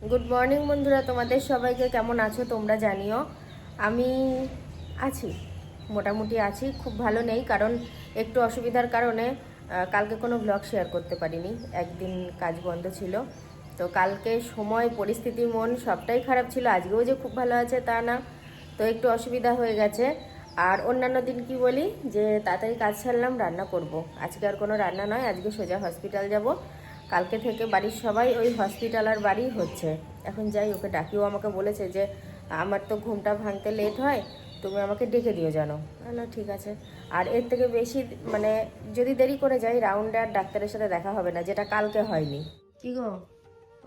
Good morning বন্ধুরা, তোমাদের সবাইকে কেমন আছো তোমরা জানিও। আমি আছি, মোটামুটি আছি, খুব ভালো নেই কারণ একটু অসুবিধার কারণে কালকে কোনো ব্লগ শেয়ার করতে পারিনি। একদিন কাজ বন্ধ ছিল, তো কালকে সময় পরিস্থিতি মন সবটাই খারাপ ছিল। আজকেও যে খুব ভালো আছে তা না, তো একটু অসুবিধা হয়ে গেছে। আর অন্যান্য দিন কি বলি যে তাড়াতাড়ি কাজ ছাড়লাম, রান্না করব। আজকে আর কোনো রান্না নয়, আজকে সোজা হসপিটাল যাব। কালকে থেকে বাড়ির সবাই ওই হসপিটাল আর বাড়ি হচ্ছে। এখন যাই, ওকে ডাকিও আমাকে বলেছে যে আমার তো ঘুমটা ভাঙতে লেট হয়, তুমি আমাকে ডেকে দিও জানো। না ঠিক আছে। আর এর থেকে বেশি মানে যদি দেরি করে যাই রাউন্ডে আর ডাক্তারের সাথে দেখা হবে না, যেটা কালকে হয়নি। কি গো,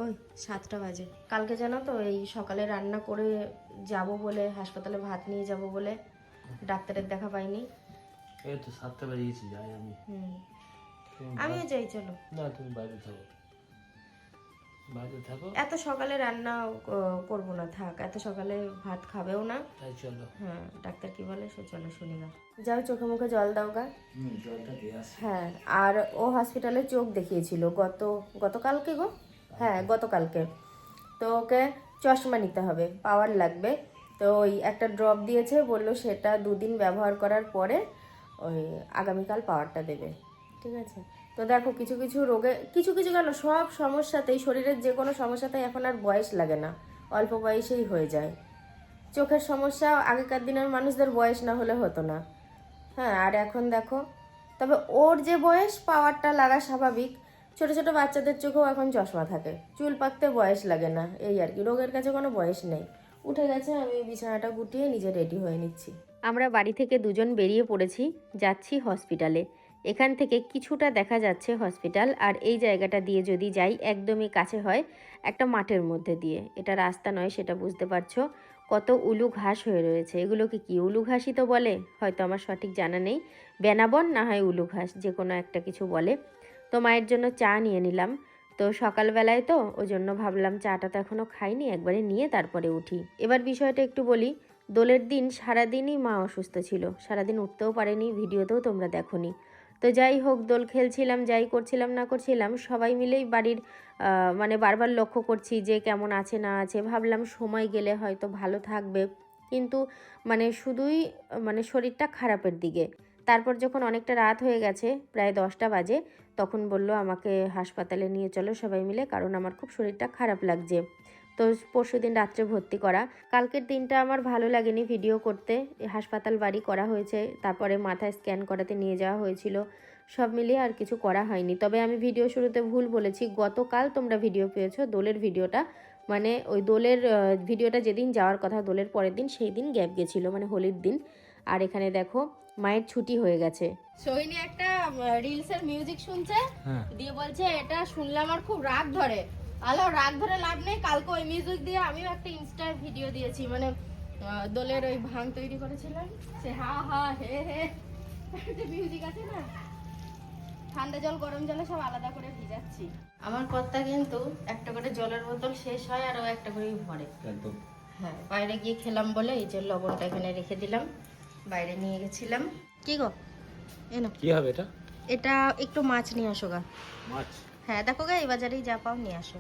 ওই 7টা বাজে। কালকে জানো তো এই সকালে রান্না করে যাব বলে, হাসপাতালে ভাত নিয়ে যাব বলে ডাক্তারের দেখা পাইনি। এই তো 7টা বেরিয়েছি, যাই আমি। আমিও যাই, চলো। না, তুমি বাইরে থাকো, বাইরে থাকো। এত সকালে রান্না করব না, থাক। এত সকালে ভাত খাবেও না, তাই চলো। হ্যাঁ, ডাক্তার কি বলে সে চলো শুনি না। যাও, চোখে মুখে জল দাও গা। জলটা দিয়ে আসি। হ্যাঁ, আর ও হসপিটালে চোখ দেখিয়েছিল গতকালকে গো। হ্যাঁ, গতকালকে। তো ওকে চশমা নিতে হবে, পাওয়ার লাগবে। তো ওই একটা ড্রপ দিয়েছে, বললো সেটা 2 দিন ব্যবহার করার পরে ওই আগামীকাল পাওয়ারটা দেবে। ঠিক আছে। তো দেখো, কিছু কিছু রোগে, কিছু কিছু কেন সব সমস্যাতেই, শরীরের যে কোনো সমস্যাতেই এখন আর বয়স লাগে না, অল্প বয়সেই হয়ে যায়। চোখের সমস্যা আগেকার দিনের মানুষদের বয়স না হলে হতো না। হ্যাঁ, আর এখন দেখো। তবে ওর যে বয়স, পাওয়ারটা লাগা স্বাভাবিক। ছোট ছোট বাচ্চাদের চোখেও এখন চশমা থাকে, চুল পাকতে বয়স লাগে না, এই আর কি। রোগের কাছে কোনো বয়স নেই। উঠে গেছে, আমি বিছানাটা গুটিয়ে নিজে রেডি হয়ে নিচ্ছি। আমরা বাড়ি থেকে দুজন বেরিয়ে পড়েছি, যাচ্ছি হসপিটালে। এখান থেকে কিছুটা দেখা যাচ্ছে হসপিটাল, আর এই জায়গাটা দিয়ে যদি যাই একদমই কাছে হয়, একটা মাঠের মধ্যে দিয়ে। এটা রাস্তা নয়, সেটা বুঝতে পারছো। কত উলু ঘাস হয়ে রয়েছে, এগুলোকে কি উলু ঘাসই তো বলে, হয়তো আমার সঠিক জানা নেই। বেনাবন না হয় উলু ঘাস, যে কোনো একটা কিছু বলে। তো মায়ের জন্য চা নিয়ে নিলাম। তো সকালবেলায় তো ওই জন্য ভাবলাম চাটা তো এখনও খাইনি, একবারে নিয়ে তারপরে উঠি। এবার বিষয়টা একটু বলি। দোলের দিন সারাদিনই মা অসুস্থ ছিল, সারাদিন উঠতেও পারেনি, ভিডিওতেও তোমরা দেখোনি। তো যাই হোক, দোল খেলছিলাম, যাই করছিলাম না করছিলাম, সবাই মিলেই বাড়ির মানে বারবার লক্ষ্য করছি যে কেমন আছে না আছে। ভাবলাম সময় গেলে হয়তো ভালো থাকবে, কিন্তু মানে শুধুই মানে শরীরটা খারাপের দিকে। তারপর যখন অনেকটা রাত হয়ে গেছে, প্রায় 10টা বাজে, তখন বলল আমাকে হাসপাতালে নিয়ে চলো সবাই মিলে, কারণ আমার খুব শরীরটা খারাপ লাগছে। তো পরশুদিন রাত্রে ভর্তি করা। কালকের দিনটা আমার ভালো লাগেনি ভিডিও করতে, হাসপাতাল বাড়ি করা হয়েছে, তারপরে মাথায় স্ক্যান করাতে নিয়ে যাওয়া হয়েছিল, সব মিলিয়ে আর কিছু করা হয়নি। তবে আমি ভিডিও শুরুতে ভুল বলেছি, গতকাল তোমরা ভিডিও পেয়েছো দোলের ভিডিওটা, মানে ওই দোলের ভিডিওটা যেদিন যাওয়ার কথা, দোলের পরের দিন, সেই দিন গ্যাপ গেছিলো, মানে হোলির দিন। আর এখানে দেখো মায়ের ছুটি হয়ে গেছে। সোহিনী একটা রিলসের মিউজিক শুনছে, দিয়ে বলছে এটা শুনলে আমার খুব রাগ ধরে। আলো, রাগ ধরে লাভ নেই, কালকে ওই মিউজিক দিয়ে আমিও একটা ইনস্টা ভিডিও দিয়েছি, মানে দোলের ওই ভাং তৈরি করেছিলাম, সে হা হা হে হে যে মিউজিক আছে না, ঠান্ডা জল গরম জলে সব আলাদা করে ভিজাচ্ছি। আমার কর্তা কিন্তু একটা করে জলের বোতল শেষ হয় আর ও একটা করেই ভরে একদম। হ্যাঁ, বাইরে গিয়ে খেলাম বলে এই যে লবণটা এখানে রেখে দিলাম, বাইরে নিয়ে গেছিলাম। কি গো, এনো কি হবে এটা? এটা একটু মাছ নিয়ে আসো গা। মাছ? হ্যাঁ, দেখো গা, এই বাজারেই যা পাও নিয়ে আসো।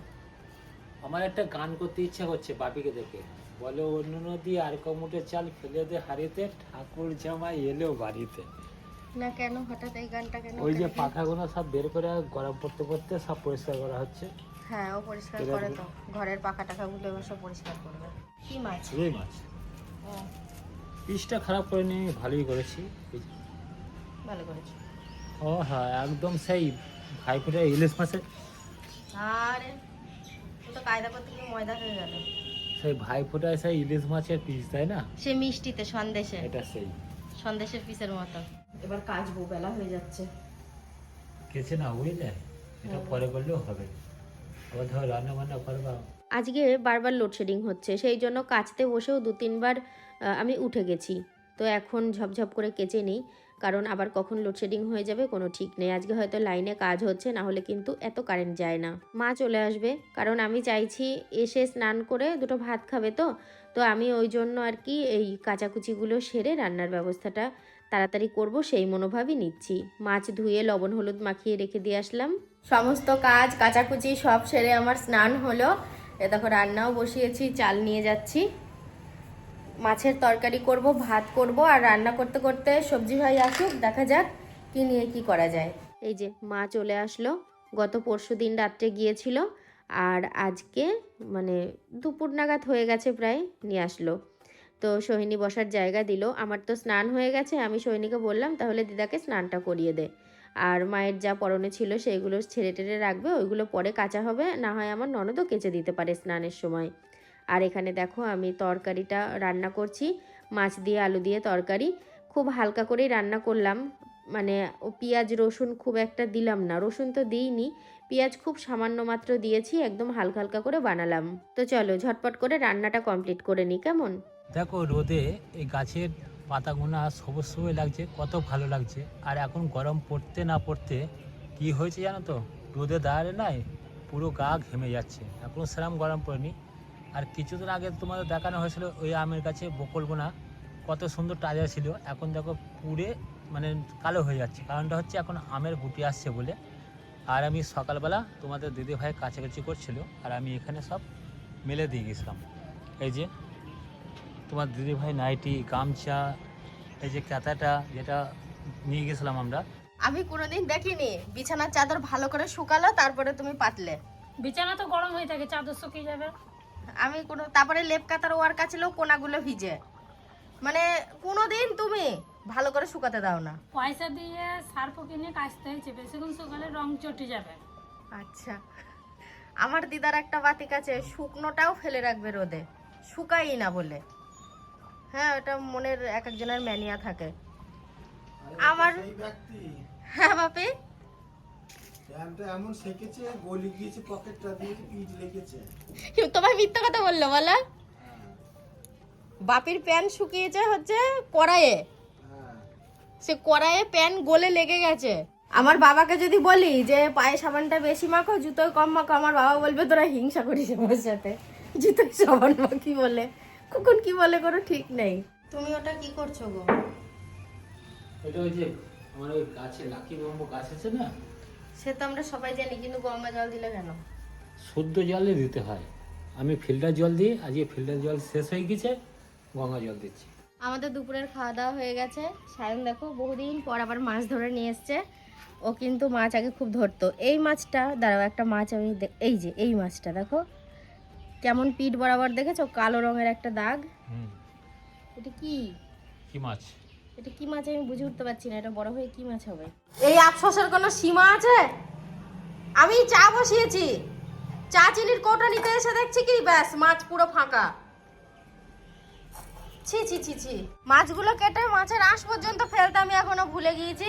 আমার একটা গান করতে ইচ্ছা করছে বাপিকে দেখে, বলে অন্য নদী আর কমুটে চাল ফেলে দে হাড়িতে, ঠাকুর জামাই এলো বাড়িতে। না কেন হঠাৎ এই গানটা কেন? ওই যে পাখাগুলো সব বের করে গরম পড়তে পড়তে সব পরিষ্কার করা হচ্ছে। হ্যাঁ, ও পরিষ্কার করে তো, ঘরের পাখা টাকাগুলো এবার সব পরিষ্কার করবে। কি মাছ? রুই মাছ। ও, পিসটা খারাপ করে নিয়ে ভালোই করেছি। ভালো করেছো। ও হ্যাঁ, একদম সেই ভাইফোঁটা ইলিশ মাছের। আরে ও তো কায়দা করতে গিয়ে ময়দা হয়ে গেল। সেই ভাইফোঁটায় সেই ইলিশ মাছের পিস, তাই না? সে মিষ্টিতে সন্দেশে, এটা সেই সন্দেশের পিসের মতো। এবার কাজবো, বেলা হয়ে যাচ্ছে। কেছে না বুঝলে, এটা পরে করলেও হবে, আবার ধর রান্না বান্না করবা। আজকে বারবার লোডশেডিং হচ্ছে, সেই জন্য কাচতে বসেও 2-3 বার আমি উঠে গেছি। তো এখন ঝপঝপ করে কেচে নিই, কারণ আবার কখন লোডশেডিং হয়ে যাবে কোনো ঠিক নেই। আজকে হয়তো লাইনে কাজ হচ্ছে, না হলে কিন্তু এত কারেন্ট যায় না। মা চলে আসবে, কারণ আমি চাইছি এসে স্নান করে দুটো ভাত খাবে, তো তো আমি ওই জন্য আর কি এই কাচাকুচিগুলো সেরে রান্নার ব্যবস্থাটা তাড়াতাড়ি করব, সেই মনোভাবই নিচ্ছি। মাছ ধুয়ে লবণ হলুদ মাখিয়ে রেখে দিয়ে আসলাম। সমস্ত কাজ কাচাকুচি সব সেরে আমার স্নান হলো। এ দেখো রান্নাও বসিয়েছি, চাল নিয়ে যাচ্ছি, মাছের তরকারি করব, ভাত করব, আর রান্না করতে করতে সবজি ভাই আসুক, দেখা যাক কি নিয়ে কি করা যায়। এই যে মা চলে আসলো, গত পরশুদিন রাত্রে গিয়েছিল, আর আজকে মানে দুপুর নাগাদ হয়ে গেছে প্রায় নিয়ে আসলো। তো সোহিনী বসার জায়গা দিল। আমার তো স্নান হয়ে গেছে, আমি সোহিনীকে বললাম তাহলে দিদাকে স্নানটা করিয়ে দে, আর মায়ের যা পরনে ছিল সেইগুলো ছেড়ে টেড়ে রাখবে, ওইগুলো পরে কাচা হবে, না হয় আমার ননদও কেচে দিতে পারে স্নানের সময়। আর এখানে দেখো আমি তরকারিটা রান্না করছি, মাছ দিয়ে আলু দিয়ে তরকারি, খুব হালকা করেই রান্না করলাম, মানে ও পেঁয়াজ রসুন খুব একটা দিলাম না, রসুন তো দিইনি, পেঁয়াজ খুব সামান্য মাত্র দিয়েছি, একদম হালকা হালকা করে বানালাম। তো চলো ঝটপট করে রান্নাটা কমপ্লিট করে নিই, কেমন? দেখো রোদে এই গাছের পাতাগুনা সবুজ সবুজ লাগছে, কত ভালো লাগছে। আর এখন গরম পড়তে না পড়তে কি হয়েছে জানো তো, রোদে দাঁড়ালে নাই পুরো গা ঘেমে যাচ্ছে, এখনও সেরকম গরম পড়েনি। আর কিছুদিন আগে তোমাদের দেখানো হয়েছিল ওই আমের গাছে বকুলগুনা কত সুন্দর তাজা ছিল, এখন দেখো পুড়ে মানে কালো হয়ে যাচ্ছে। কারণটা হচ্ছে এখন আমের গুটি আসছে বলে। আর আমি সকালবেলা তোমাদের দিদি ভাই কাছাকাছি করছিল, আর আমি এখানে সব মেলে দিয়ে গেছিলাম। এই যে তোমার দিদি ভাই নাইটি, গামছা, এই যে কাঁথাটা যেটা নিয়ে গেছিলাম আমরা। আমি কোনোদিন দেখিনি বিছানার চাদর ভালো করে শুকালো তারপরে তুমি পাতলে। বিছানা তো গরম হয়ে থাকে, চাদর শুকিয়ে যাবে। আমি কোনো তারপরে লেপ কাতার ওয়ার কাছেও কোনাগুলো ভিজে, মানে কোনোদিন তুমি ভালো করে শুকাতে দাও না। পয়সা দিয়ে সার্ফ কিনে কাচতে হয়েছে, বেশিক্ষণ শুকালে রং চটে যাবে। আচ্ছা, আমার দিদার একটা বাতিক আছে, শুকনোটাও ফেলে রাখবে রোদে, শুকাই না বলে। হ্যাঁ, ওটা মনের এক একজনের ম্যানিয়া থাকে। আমার হ্যাঁ বাপি, প্যান্টটা এমন সেকেছে, গলি গিয়েছে, পকেটটা দিয়ে পিঠ লেগেছে। তোমার মিথ্যা কথা বললো বলো। বাপির প্যান্ট শুকিয়েছে হচ্ছে কড়াইয়ে, হ্যাঁ, সে কড়াইয়ে প্যান্ট গলে লেগে গেছে। আমার বাবাকে যদি বলি যে পায়ে সাবানটা বেশি মাখো, জুতোয় কম মাখো, আমার বাবা বলবে তোরা হিংসা করিস আমার সাথে, জুতোয় সাবান মাখি বলে, কখন কি বলে কোনো ঠিক নেই। তুমি ওটা কি করছো গো? এটা ওই যে আমার ওই গাছে লাকি ব্যাম্বু গাছ আছে না, সে তো আমরা সবাই জানি, কিন্তু গঙ্গা জল দিলে কেন? শুদ্ধ জলে দিতে হয়। আমি ফিল্টার জল দিই, আজকে ফিল্টার জল শেষ হয়ে গেছে, গঙ্গা জল দিচ্ছি। আমাদের দুপুরের খাওয়া দাওয়া হয়ে গেছে। সায়ন দেখো বহুদিন পর আবার মাছ ধরে নিয়ে এসছে। ও কিন্তু মাছ আগে খুব ধরতো। এই মাছটা দাঁড়াও, একটা মাছ আমি এই যে এই মাছটা দেখো কেমন পিঠ বরাবর, দেখেছো কালো রঙের একটা দাগ। এটা কি কি মাছ? এটা কি মাছ আমি বুঝে উঠতে পারছি না, এটা বড় হয়ে কি মাছ হবে? এই আফসোসের কোনো সীমা আছে? আমি চা বসিয়েছি, চা চিনির কৌটা নিতে এসে দেখছি কি ব্যাস মাছ পুরো ফাঁকা। ছি ছি ছি ছি, মাছগুলো কেটে মাছের আঁশ পর্যন্ত ফেলতে আমি এখনো ভুলে গিয়েছি।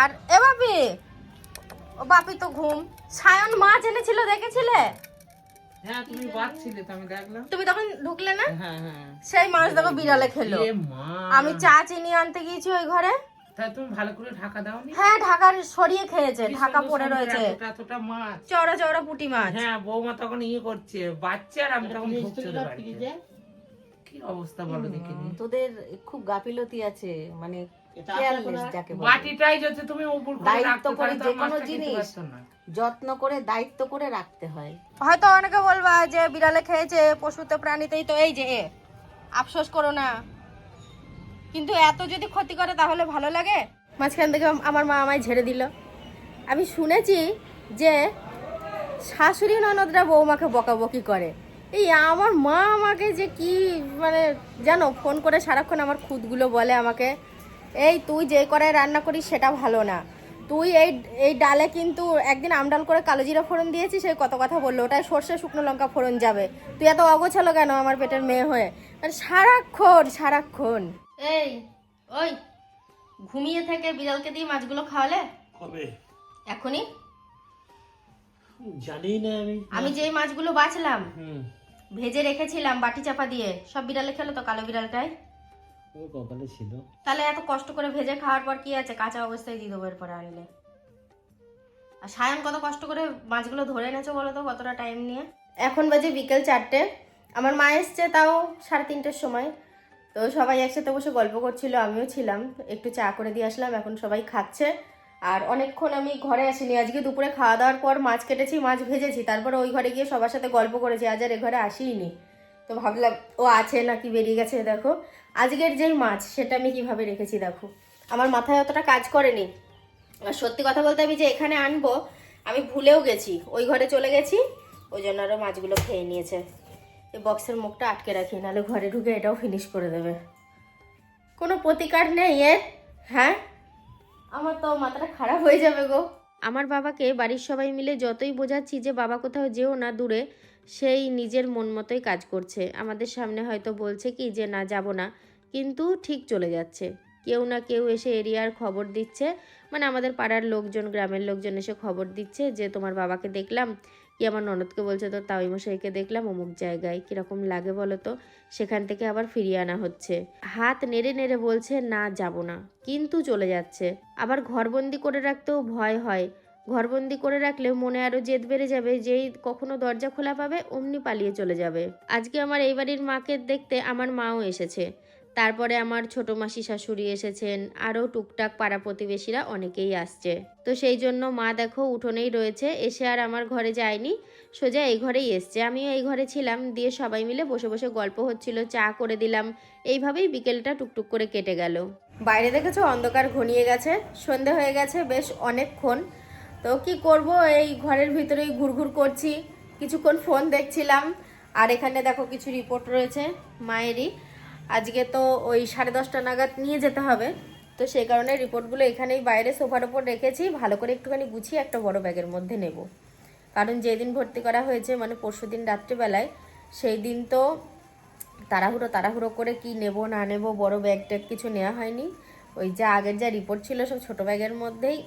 আর এ বাপি, ও বাপি তো ঘুম। সায়ন মাছ এনেছিল, দেখেছিলে? হ্যাঁ, তুমি বাঁচছিলে তো, আমি দেখলাম। তুমি তখন ঢুকলে না? হ্যাঁ হ্যাঁ। সেই মাছ দেখো বিড়ালে খেলো। এ মা, আমি চা চিনি আনতে গিয়েছি ওই ঘরে। তাই তুমি ভালো করে ঢাকা দাওনি? হ্যাঁ, ঢাকার সরিয়ে খেয়েছে, কি ঢাকা সুন্দর পড়ে সুন্দর রয়েছে এতটা মাছ। চওড়া চওড়া পুঁটি মাছ। হ্যাঁ, বৌমা তখন ইয়ে করছে, বাচ্চা, আর আমি তখন ঢুকছে ওদের বাড়িতে। কি অবস্থা বলো দেখিনি। তোদের খুব গাফিলতি আছে, মানে কেয়ারলেস যাকে বলে। বাটিটাই যদি তুমি উপর করে দায়িত্ব রাখতে করে পারো, যে তো কোনো মাছটা খেতে জিনিস পারতো না। যত্ন করে দায়িত্ব করে রাখতে হয়। হয়তো অনেকে বলবা যে বিড়ালে খেয়েছে, পশুতে প্রাণীতেই তো এই যে আফসোস করো না, কিন্তু এত যদি ক্ষতি করে তাহলে ভালো লাগে? মাঝখান থেকে আমার মা আমায় ঝেড়ে দিল। আমি শুনেছি যে শাশুড়ি ননদরা বৌমাকে বকাবকি করে। এই আমার মা আমাকে যে কি মানে জানো, ফোন করে সারাক্ষণ আমার খুঁতগুলো বলে আমাকে, এই তুই যে কড়াই রান্না করিস সেটা ভালো না, তুই এই ডালে কিন্তু একদিন আমডাল করে কালো জিরা ফোড়ন দিয়েছিস, সেই কত কথা বললো, ওটায় সর্ষে শুকনো লঙ্কা ফোড়ন যাবে, তুই এত অগোছালো কেন আমার পেটের মেয়ে হয়ে? আর সারাক্ষণ সারাক্ষণ এই ওই ঘুমিয়ে থেকে বিড়ালকে দিয়ে মাছগুলো খাওয়ালে কবে? এখনই? জানি না আমি যেই মাছগুলো বাছলাম হুম, ভেজে রেখেছিলাম বাটি চাপা দিয়ে, সব বিড়ালে খেলো তো, কালো বিড়ালটাই। ও কপালে ছিল। তাহলে এত কষ্ট করে ভেজে খাওয়ার পর কি আছে, কাঁচা অবস্থায় দিয়ে দেবো এরপরে আনলে। আর সায়ন কত কষ্ট করে মাছগুলো ধরে এনেছো বলো তো, কতটা টাইম নিয়ে। এখন বাজে বিকেল 4টে, আমার মা এসছে তাও 3:30-র সময়। তো সবাই একসাথে বসে গল্প করছিল, আমিও ছিলাম, একটু চা করে দিয়ে আসলাম, এখন সবাই খাচ্ছে। আর অনেকক্ষণ আমি ঘরে আসিনি, আজকে দুপুরে খাওয়া দাওয়ার পর মাছ কেটেছি, মাছ ভেজেছি, তারপরে ওই ঘরে গিয়ে সবার সাথে গল্প করেছি, আজ আর এ ঘরে আসিনি। তো ভাবলাম ও আছে নাকি বেরিয়ে গেছে। দেখো আজকের যেই মাছ সেটা আমি কিভাবে রেখেছি দেখো, আমার মাথায় অতটা কাজ করেনি। আর সত্যি কথা বলতে আমি যে এখানে আনবো আমি ভুলেও গেছি, ওই ঘরে চলে গেছি, ওই জন্য আরও মাছগুলো খেয়ে নিয়েছে। এই বক্সের মুখটা আটকে রাখি, নাহলে ঘরে ঢুকে এটাও ফিনিশ করে দেবে। কোনো প্রতিকার নেই এর। হ্যাঁ, আমার তো মাথাটা খারাপ হয়ে যাবে গো। আমার বাবাকে বাড়ির সবাই মিলে যতই বোঝাচ্ছি যে বাবা কোথাও যেও না দূরে, সেই নিজের মন মতোই কাজ করছে। আমাদের সামনে হয়তো বলছে কি যে না যাব না, কিন্তু ঠিক চলে যাচ্ছে। কেউ না কেউ এসে এরিয়ার খবর দিচ্ছে, মানে আমাদের পাড়ার লোকজন, গ্রামের লোকজন এসে খবর দিচ্ছে যে তোমার বাবাকে দেখলাম, কি আমার ননদকে বলছে তো তাওই মশাইকে দেখলাম অমুক জায়গায়, কীরকম লাগে বলো তো। সেখান থেকে আবার ফিরিয়ে আনা হচ্ছে, হাত নেড়ে নেড়ে বলছে না যাব না, কিন্তু চলে যাচ্ছে। আবার ঘরবন্দি করে রাখতেও ভয় হয়, ঘরবন্দি করে রাখলে মনে আরও জেদ বেড়ে যাবে, যেই কখনো দরজা খোলা পাবে অমনি পালিয়ে চলে যাবে। আজকে আমার এই বাড়ির মাকে দেখতে আমার মাও এসেছে, তারপরে আমার ছোট মাসি শাশুড়ি এসেছেন, আরও টুকটাক পাড়া প্রতিবেশীরা অনেকেই আসছে। তো সেই জন্য মা দেখো উঠোনেই রয়েছে, এসে আর আমার ঘরে যায়নি, সোজা এই ঘরেই এসছে। আমিও এই ঘরে ছিলাম, দিয়ে সবাই মিলে বসে বসে গল্প হচ্ছিল, চা করে দিলাম, এইভাবেই বিকেলটা টুকটুক করে কেটে গেল। বাইরে দেখেছো অন্ধকার ঘনিয়ে গেছে, সন্ধে হয়ে গেছে বেশ অনেকক্ষণ। তো কি করব, এই ঘরের ভিতরেই ঘুরঘুর করছি, কিছুক্ষণ ফোন দেখছিলাম। আর এখানে দেখো কিছু রিপোর্ট রয়েছে মায়েরই, আজকে তো ওই 10:30 নাগাদ নিয়ে যেতে হবে। তো সেই কারণে রিপোর্টগুলো এখানেই বাইরে সোফার ওপর রেখেছি, ভালো করে একটুখানি গুছিয়ে একটা বড় ব্যাগের মধ্যে নেব। কারণ যেদিন ভর্তি করা হয়েছে মানে পরশুদিন রাত্রিবেলায়, সেই দিন তো তাড়াহুড়ো করে কি নেব না নেব, বড় ব্যাগ ট্যাগ কিছু নেওয়া হয়নি। ওই যা আগের যা রিপোর্ট ছিল সব ছোট ব্যাগের মধ্যেই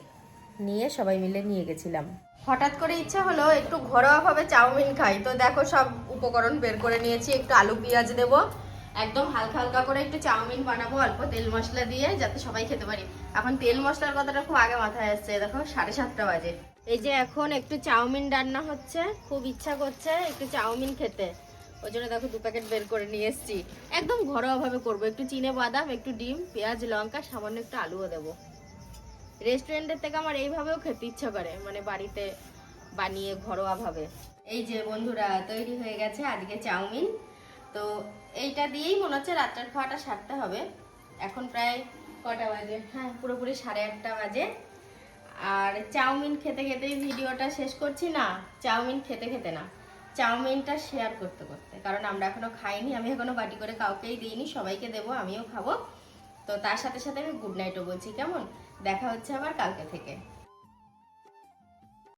নিয়ে সবাই মিলে নিয়ে গেছিলাম। হঠাৎ করে ইচ্ছা হলো একটু ঘরোয়াভাবে চাউমিন খাই, তো দেখো সব উপকরণ বের করে নিয়েছি। একটু আলু পেঁয়াজ দেব, একদম হালকা হালকা করে একটু চাউমিন বানাবো অল্প তেল মশলা দিয়ে, যাতে সবাই খেতে পারি। এখন তেল মশলার কথাটা খুব আগে মাথায় আসছে, দেখো 7:30 বাজে। এই যে এখন একটু চাউমিন রান্না হচ্ছে, খুব ইচ্ছা করছে একটু চাউমিন খেতে, ওই জন্য দেখো 2 প্যাকেট বের করে নিয়ে এসেছি। একদম ঘরোয়াভাবে করবো, একটু চিনে বাদাম, একটু ডিম, পেঁয়াজ লঙ্কা, সামান্য একটু আলুও দেবো। রেস্টুরেন্টের থেকে আমার এইভাবেও খেতে ইচ্ছা করে, মানে বাড়িতে বানিয়ে ঘরোয়াভাবে। এই যে বন্ধুরা তৈরি হয়ে গেছে আজকে চাউমিন। তো এইটা দিয়েই মনে হচ্ছে রাত্রের খাওয়াটা সারতে হবে। এখন প্রায় কটা বাজে, হ্যাঁ পুরোপুরি 8:30 বাজে। আর চাউমিন খেতে খেতেই ভিডিওটা শেষ করছি না, চাউমিন খেতে খেতে না, চাউমিনটা শেয়ার করতে করতে, কারণ আমরা এখনো খাইনি, আমি এখনো বাটি করে কাউকেই দিইনি, সবাইকে দেবো, আমিও খাবো। তো তার সাথে সাথে আমি গুড নাইটও বলছি, কেমন? দেখা হচ্ছে আবার কালকে থেকে।